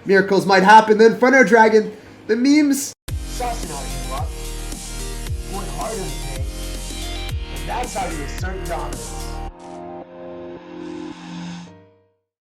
Miracles might happen. The Inferno Dragon. The memes. Saucing out your luck. Going hard in the paint. And that's how you assert dominance.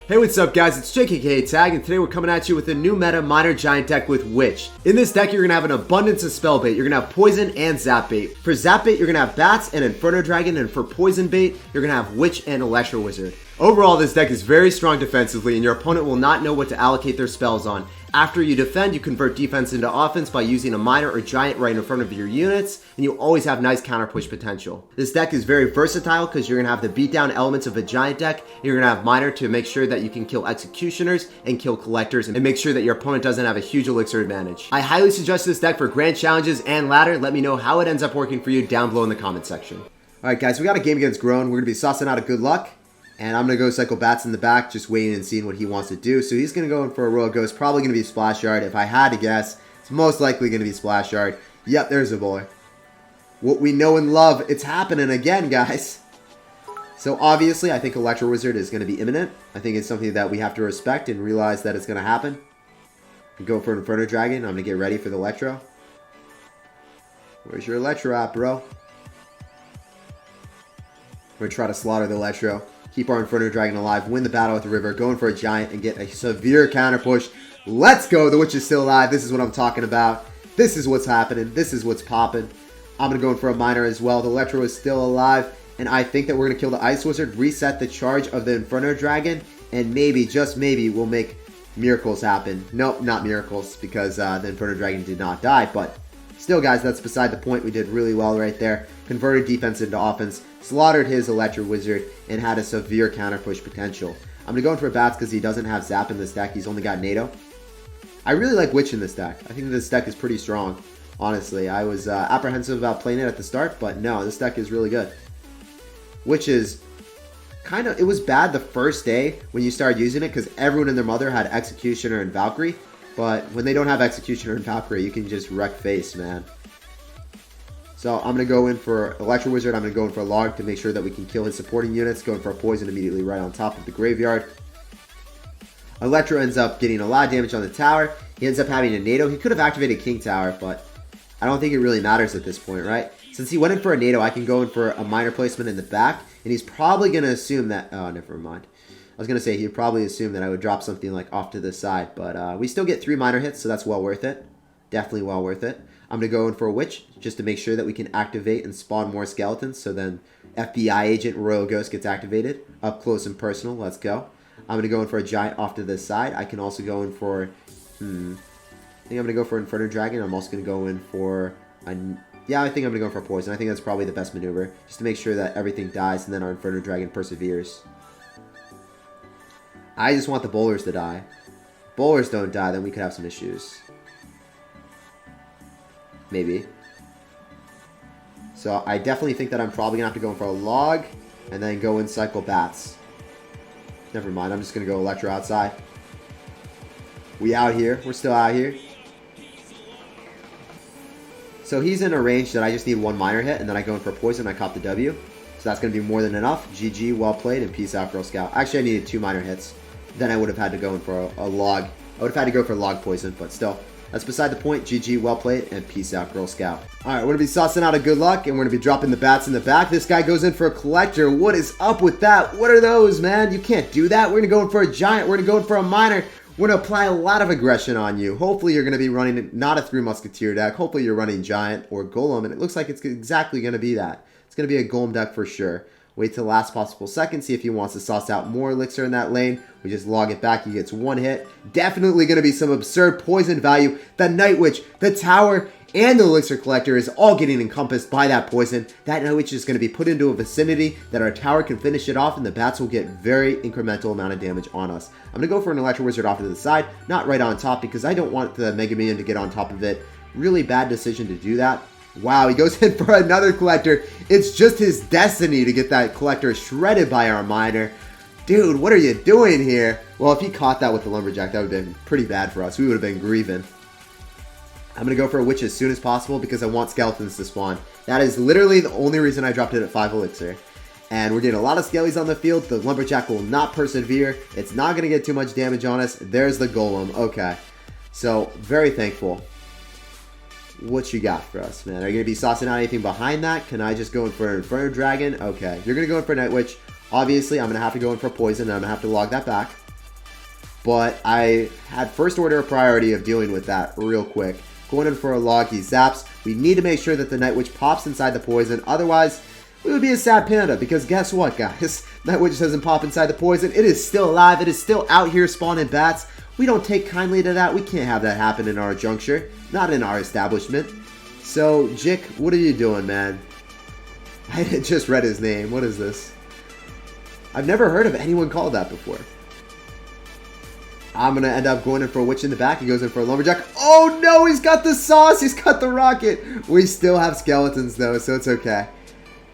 Hey, what's up guys, it's SirTagCR, and today we're coming at you with a new meta Miner Giant deck with Witch. In this deck, you're going to have an abundance of spell bait. You're going to have Poison and Zap bait. For Zap bait, you're going to have Bats and Inferno Dragon, and for Poison bait, you're going to have Witch and Electro Wizard. Overall, this deck is very strong defensively, and your opponent will not know what to allocate their spells on. After you defend, you convert defense into offense by using a Miner or Giant right in front of your units, and you always have nice counter push potential. This deck is very versatile because you're going to have the beatdown elements of a Giant deck, and you're going to have Miner to make sure that you can kill Executioners and kill Collectors, and make sure that your opponent doesn't have a huge Elixir advantage. I highly suggest this deck for Grand Challenges and Ladder. Let me know how it ends up working for you down below in the comment section. Alright guys, we got a game against Grown. We're going to be saucing out a good luck. And I'm going to go cycle Bats in the back, just waiting and seeing what he wants to do. So he's going to go in for a Royal Ghost. Probably going to be Splash Yard. If I had to guess, it's most likely going to be Splash Yard. Yep, there's a boy. What we know and love, it's happening again, guys. So obviously, I think Electro Wizard is going to be imminent. I think it's something that we have to respect and realize that it's going to happen. Go for an Inferno Dragon. I'm going to get ready for the Electro. Where's your Electro at, bro? We're going to try to slaughter the Electro. Keep our Inferno Dragon alive, win the battle at the river, go in for a Giant, and get a severe counter push. Let's go! The Witch is still alive. This is what I'm talking about. This is what's happening. This is what's popping. I'm going to go in for a Miner as well. The Electro is still alive, and I think that we're going to kill the Ice Wizard, reset the charge of the Inferno Dragon, and maybe, just maybe, we'll make miracles happen. Nope, not miracles, because the Inferno Dragon did not die, but still, guys, that's beside the point. We did really well right there. Converted defense into offense, slaughtered his Electro Wizard, and had a severe counter push potential. I'm going to go in for Bats because he doesn't have Zap in this deck. He's only got NATO. I really like Witch in this deck. I think this deck is pretty strong, honestly. I was apprehensive about playing it at the start, but no, this deck is really good. Witch is kind of, it was bad the first day when you started using it because everyone and their mother had Executioner and Valkyrie. But when they don't have Executioner and Valkyrie, you can just wreck face, man. So I'm going to go in for Electro Wizard. I'm going to go in for a Log to make sure that we can kill his supporting units. Go in for a Poison immediately right on top of the graveyard. Electro ends up getting a lot of damage on the tower. He ends up having a NATO. He could have activated King Tower, but I don't think it really matters at this point, right? Since he went in for a NATO, I can go in for a Miner placement in the back. And he's probably going to assume that... Oh, never mind. I was going to say he'd probably assume that I would drop something like off to the side. But we still get 3 Miner hits, so that's well worth it. Definitely well worth it. I'm going to go in for a Witch just to make sure that we can activate and spawn more skeletons. So then FBI agent Royal Ghost gets activated. Up close and personal. Let's go. I'm going to go in for a Giant off to this side. I can also go in for... I think I'm going to go for Inferno Dragon. I'm also going to go in for... Yeah, I think I'm going to go for Poison. I think that's probably the best maneuver. Just to make sure that everything dies and then our Inferno Dragon perseveres. I just want the bowlers to die. Bowlers don't die, then we could have some issues. Maybe. So I definitely think that I'm probably going to have to go in for a Log and then go in cycle Bats. Never mind, I'm just going to go Electro outside. We out here. We're still out here. So he's in a range that I just need 1 Miner hit and then I go in for Poison. I cop the W. So that's going to be more than enough. GG, well played, and peace out, Girl Scout. Actually, I needed 2 Miner hits. Then I would have had to go in for a Log. I would have had to go for Log Poison, but still. That's beside the point. GG, well played, and peace out, Girl Scout. Alright, we're going to be saucing out a good luck, and we're going to be dropping the Bats in the back. This guy goes in for a Collector. What is up with that? What are those, man? You can't do that. We're going to go in for a Giant. We're going to go in for a Miner. We're going to apply a lot of aggression on you. Hopefully, you're going to be running not a 3 Musketeer deck. Hopefully, you're running Giant or Golem, and it looks like it's exactly going to be that. It's going to be a Golem deck for sure. Wait till the last possible second, see if he wants to sauce out more Elixir in that lane. We just log it back, he gets 1 hit. Definitely going to be some absurd poison value. The Night Witch, the Tower, and the Elixir Collector is all getting encompassed by that poison. That Night Witch is going to be put into a vicinity that our Tower can finish it off, and the Bats will get very incremental amount of damage on us. I'm going to go for an Electro Wizard off to the side, not right on top, because I don't want the Mega Minion to get on top of it. Really bad decision to do that. Wow, he goes in for another Collector. It's just his destiny to get that Collector shredded by our Miner. Dude, what are you doing here? Well, if he caught that with the Lumberjack, that would have been pretty bad for us. We would have been grieving. I'm going to go for a Witch as soon as possible because I want skeletons to spawn. That is literally the only reason I dropped it at 5 Elixir. And we're getting a lot of skellies on the field. The Lumberjack will not persevere. It's not going to get too much damage on us. There's the Golem. Okay. So, very thankful. What you got for us, man? Are you going to be saucing out anything behind that? Can I just go in for an Inferno Dragon? Okay. You're going to go in for Night Witch. Obviously, I'm going to have to go in for Poison, and I'm going to have to log that back. But I had first order priority of dealing with that real quick. Going in for a log, he zaps. We need to make sure that the Night Witch pops inside the Poison. Otherwise, we would be a sad panda, because guess what, guys? Night Witch doesn't pop inside the Poison. It is still alive. It is still out here spawning bats. We don't take kindly to that. We can't have that happen in our juncture. Not in our establishment. So, Jick, what are you doing, man? I just read his name. What is this? I've never heard of anyone called that before. I'm going to end up going in for a Witch in the back. He goes in for a Lumberjack. Oh, no! He's got the sauce! He's got the rocket! We still have skeletons, though, so it's okay.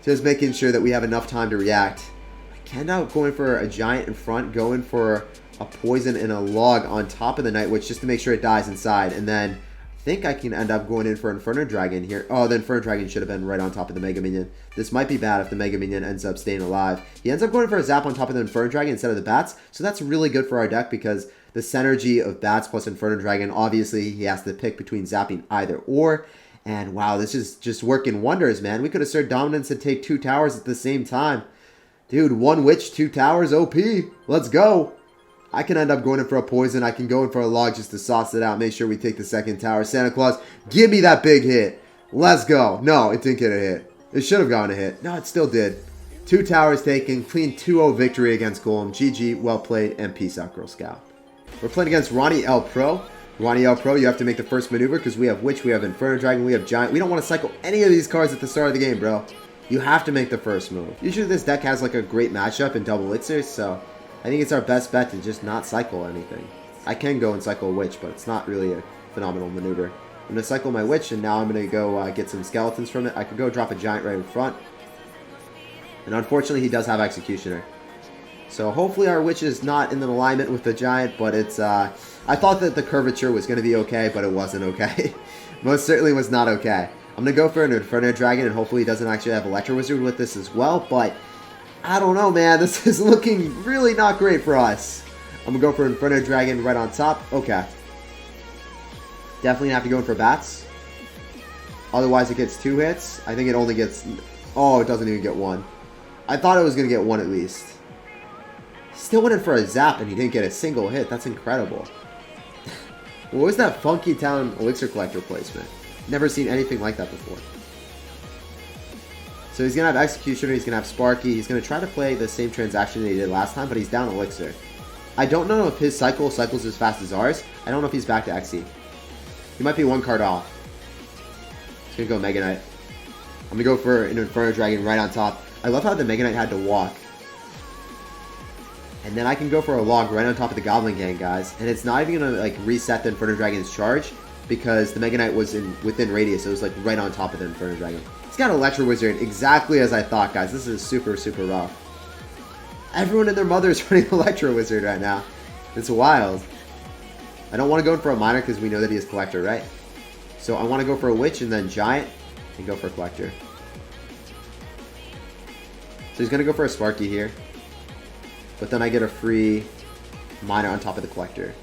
Just making sure that we have enough time to react. I can now go in for a Giant in front. Go in for a Poison and a log on top of the Night Witch just to make sure it dies inside. And then I think I can end up going in for Inferno Dragon here. Oh, the Inferno Dragon should have been right on top of the Mega Minion. This might be bad if the Mega Minion ends up staying alive. He ends up going for a zap on top of the Inferno Dragon instead of the bats. So that's really good for our deck because the synergy of bats plus Inferno Dragon, obviously he has to pick between zapping either or. And wow, this is just working wonders, man. We could assert dominance and take 2 towers at the same time. Dude, 1 Witch, 2 towers, OP. Let's go. I can end up going in for a Poison. I can go in for a log just to sauce it out. Make sure we take the 2nd tower. Santa Claus, give me that big hit. Let's go. No, it didn't get a hit. It should have gotten a hit. No, it still did. 2 towers taken. Clean 2-0 victory against Golem. GG, well played, and peace out, Girl Scout. We're playing against Ronnie L. Pro. Ronnie L. Pro, you have to make the first maneuver because we have Witch, we have Inferno Dragon, we have Giant. We don't want to cycle any of these cards at the start of the game, bro. You have to make the first move. Usually this deck has like a great matchup in double elixirs, so I think it's our best bet to just not cycle anything. I can go and cycle Witch, but it's not really a phenomenal maneuver. I'm going to cycle my Witch, and now I'm going to go get some skeletons from it. I could go drop a Giant right in front. And unfortunately, he does have Executioner. So hopefully our Witch is not in an alignment with the Giant, but it's, I thought that the curvature was going to be okay, but it wasn't okay. Most certainly was not okay. I'm going to go for an Inferno Dragon, and hopefully he doesn't actually have Electro Wizard with this as well, but I don't know, man. This is looking really not great for us. I'm going to go for Inferno Dragon right on top. Okay. Definitely have to go in for bats. Otherwise it gets 2 hits. I think it only gets, oh, it doesn't even get 1. I thought it was going to get 1 at least. Still went in for a zap and he didn't get a single hit. That's incredible. What was that Funky Town Elixir Collector placement? Never seen anything like that before. So he's going to have Executioner, he's going to have Sparky, he's going to try to play the same transaction that he did last time, but he's down Elixir. I don't know if his cycles as fast as ours. I don't know if he's back to Xe. He might be 1 card off. He's going to go Mega Knight. I'm going to go for an Inferno Dragon right on top. I love how the Mega Knight had to walk. And then I can go for a log right on top of the Goblin Gang, guys. And it's not even going to like reset the Inferno Dragon's charge because the Mega Knight was within radius. So it was like right on top of the Inferno Dragon. He's got Electro Wizard exactly as I thought, guys. This is super, super rough. Everyone and their mother is running Electro Wizard right now. It's wild. I don't want to go in for a Miner because we know that he has Collector, right? So I want to go for a Witch and then Giant and go for a Collector. So he's going to go for a Sparky here. But then I get a free Miner on top of the Collector.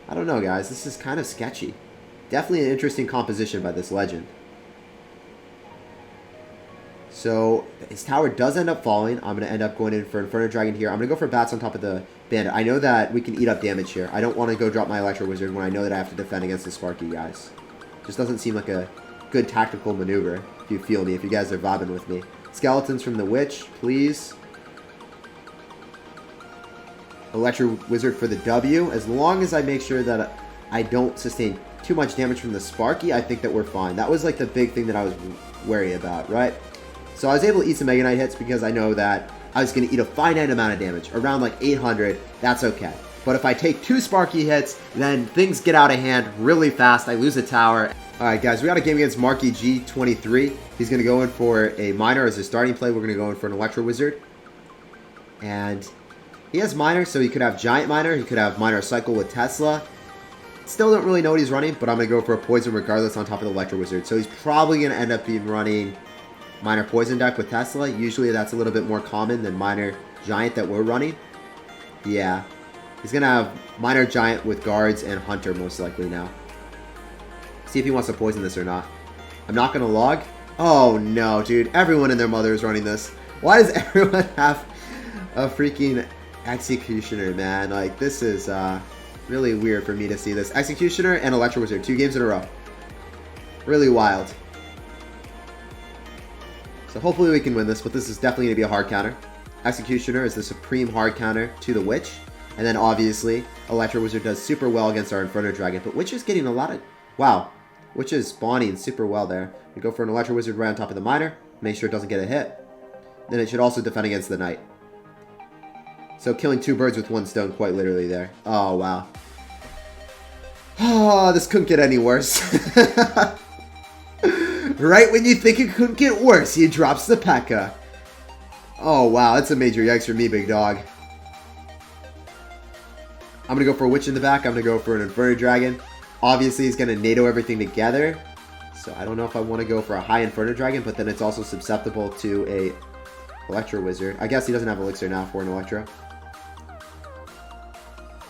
I don't know, guys. This is kind of sketchy. Definitely an interesting composition by this legend. So his tower does end up falling. I'm going to end up going in for Inferno Dragon here. I'm going to go for bats on top of the Bandit. I know that we can eat up damage here. I don't want to go drop my Electro Wizard when I know that I have to defend against the Sparky, guys. Just doesn't seem like a good tactical maneuver, if you feel me, if you guys are vibing with me. Skeletons from the Witch, please. Electro Wizard for the W. As long as I make sure that I don't sustain too much damage from the Sparky, I think that we're fine. That was like the big thing that I was wary about, right? So I was able to eat some Mega Knight hits because I know that I was going to eat a finite amount of damage, around like 800. That's okay. But if I take 2 Sparky hits, then things get out of hand really fast. I lose a tower. Alright guys, we got a game against Marky G23. He's going to go in for a Miner as a starting play. We're going to go in for an Electro Wizard. And he has Miner, so he could have Giant Miner. He could have Miner Cycle with Tesla. Still don't really know what he's running, but I'm going to go for a Poison regardless on top of the Electro Wizard. So he's probably going to end up being running Minor Poison deck with Tesla. Usually that's a little bit more common than Minor Giant that we're running. Yeah. He's going to have Minor Giant with Guards and Hunter most likely now. See if he wants to poison this or not. I'm not going to log. Oh no, dude. Everyone and their mother is running this. Why does everyone have a freaking Executioner, man? Like, this is really weird for me to see this. Executioner and Electro Wizard. 2 games in a row. Really wild. So hopefully we can win this, but this is definitely going to be a hard counter. Executioner is the supreme hard counter to the Witch. And then obviously, Electro Wizard does super well against our Inferno Dragon. But Witch is getting a lot of... Wow. Witch is spawning super well there. We go for an Electro Wizard right on top of the Miner. Make sure it doesn't get a hit. Then it should also defend against the Knight. So killing 2 birds with 1 stone quite literally there. Oh, wow. Oh, this couldn't get any worse. Right when you think it couldn't get worse, he drops the P.E.K.K.A. Oh, wow. That's a major yikes for me, big dog. I'm going to go for a Witch in the back. I'm going to go for an Inferno Dragon. Obviously, he's going to NATO everything together. So I don't know if I want to go for a high Inferno Dragon, but then it's also susceptible to a Electro Wizard. I guess he doesn't have Elixir now for an Electro. I'm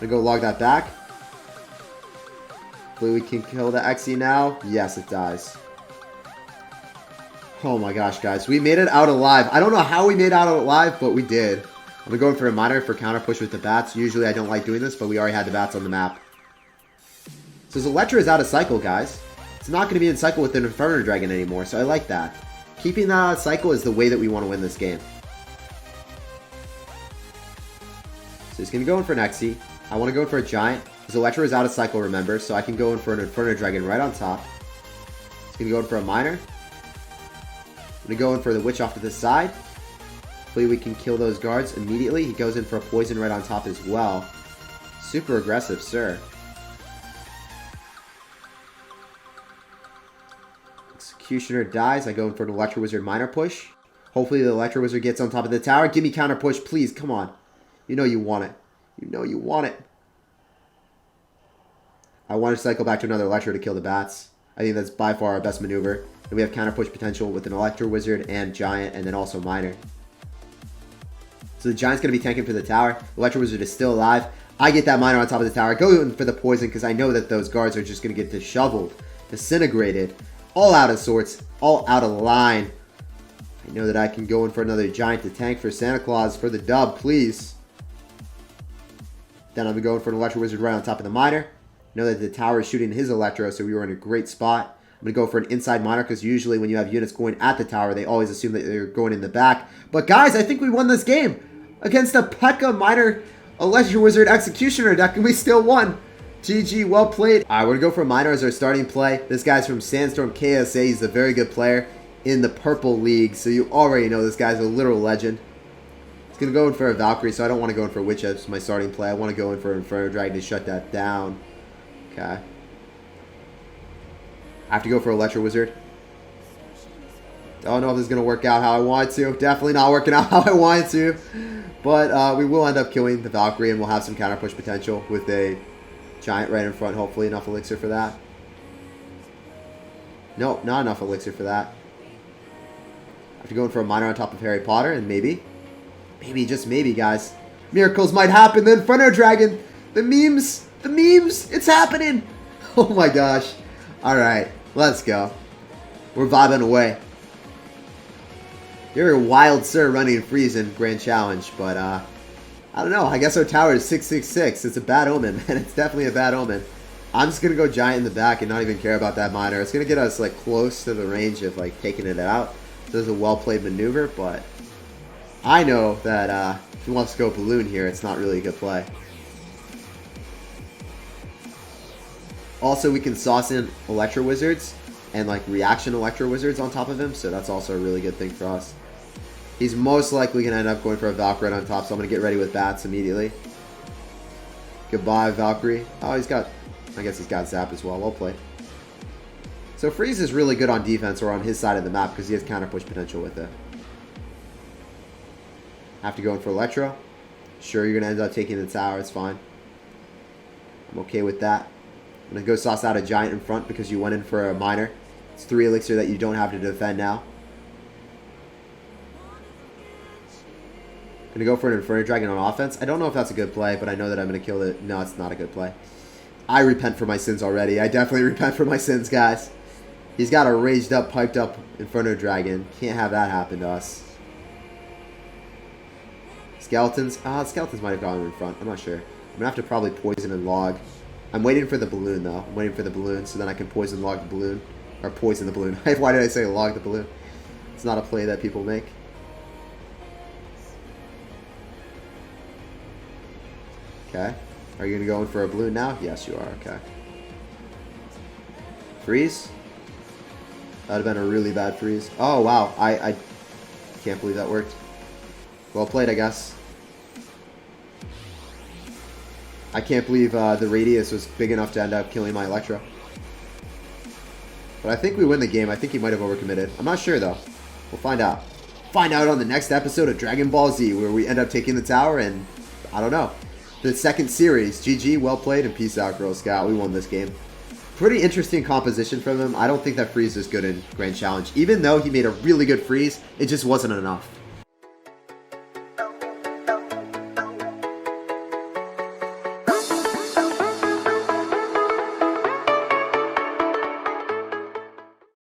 going to go log that back. Hopefully we can kill the Xe now. Yes, it dies. Oh my gosh, guys. We made it out alive. I don't know how we made it out alive, but we did. I'm going for a Miner for counter push with the bats. Usually I don't like doing this, but we already had the bats on the map. So his Electro is out of cycle, guys. It's not going to be in cycle with an Inferno Dragon anymore, so I like that. Keeping that out of cycle is the way that we want to win this game. So he's going to go in for an Xe. I want to go in for a Giant. His Electro is out of cycle, remember, so I can go in for an Inferno Dragon right on top. He's going to go in for a Miner. I'm going to go in for the Witch off to the side. Hopefully we can kill those guards immediately. He goes in for a Poison right on top as well. Super aggressive, sir. Executioner dies. I go in for an Electro Wizard Miner push. Hopefully the Electro Wizard gets on top of the tower. Give me counter push, please. Come on. You know you want it. You know you want it. I want to cycle back to another Electro to kill the bats. I think that's by far our best maneuver. And we have counter push potential with an Electro Wizard and Giant, and then also Miner. So the Giant's going to be tanking for the tower. Electro Wizard is still alive. I get that Miner on top of the tower. I go in for the Poison because I know that those guards are just going to get disheveled, disintegrated, all out of sorts, all out of line. I know that I can go in for another Giant to tank for Santa Claus for the dub, please. Then I'm going to go in for an Electro Wizard right on top of the Miner. I know that the tower is shooting his Electro, so we were in a great spot. I'm going to go for an inside Miner because usually when you have units going at the tower, they always assume that they're going in the back. But guys, I think we won this game against a P.E.K.K.A. Miner Electro Wizard Executioner deck, and we still won. GG, well played. All right, we're going to go for Miner as our starting play. This guy's from Sandstorm KSA. He's a very good player in the Purple League, so you already know this guy's a literal legend. He's going to go in for a Valkyrie, so I don't want to go in for Witch as my starting play. I want to go in for Inferno Dragon to shut that down. Okay. I have to go for Electro Wizard. Don't know if this is going to work out how I want it to. Definitely not working out how I want it to. But we will end up killing the Valkyrie, and we'll have some counter push potential with a Giant right in front. Hopefully enough Elixir for that. Nope, not enough Elixir for that. I have to go in for a Miner on top of Harry Potter, and maybe, just maybe, guys, miracles might happen. The Inferno Dragon, the memes, it's happening. Oh my gosh. All right, let's go. We're vibing away. You're a wild sir running freeze in Grand Challenge, but I don't know. I guess our tower is 666. It's a bad omen, man. It's definitely a bad omen. I'm just going to go Giant in the back and not even care about that Miner. It's going to get us like close to the range of like taking it out. So this is a well-played maneuver, but I know that if he wants to go Balloon here, it's not really a good play. Also, we can sauce in Electro Wizards and like reaction Electro Wizards on top of him, so that's also a really good thing for us. He's most likely going to end up going for a Valkyrie on top, so I'm going to get ready with bats immediately. Goodbye, Valkyrie. Oh, he's got... I guess he's got Zap as well. Well played. So Freeze is really good on defense or on his side of the map because he has counter push potential with it. Have to go in for Electro. Sure, you're going to end up taking the tower. It's fine. I'm okay with that. I'm going to go sauce out a Giant in front because you went in for a Miner. It's 3 Elixir that you don't have to defend now. Gonna go for an Inferno Dragon on offense. I don't know if that's a good play, but I know that I'm gonna kill it. No, it's not a good play. I repent for my sins already. I definitely repent for my sins, guys. He's got a raged up, piped up Inferno Dragon. Can't have that happen to us. Skeletons. Skeletons might have gone in front. I'm not sure. I'm gonna have to probably poison and log. I'm waiting for the balloon though. I'm waiting for the balloon so then I can poison log the balloon. Or poison the balloon. Why did I say log the balloon? It's not a play that people make. Okay. Are you going to go in for a balloon now? Yes, you are. Okay. Freeze? That would have been a really bad freeze. Oh, wow. I can't believe that worked. Well played, I guess. I can't believe the radius was big enough to end up killing my electro. But I think we win the game. I think he might have overcommitted. I'm not sure, though. We'll find out. Find out on the next episode of Dragon Ball Z, where we end up taking the tower and, I don't know, the second series. GG, well played, and peace out, Girl Scout. We won this game. Pretty interesting composition from him. I don't think that freeze is good in Grand Challenge. Even though he made a really good freeze, it just wasn't enough.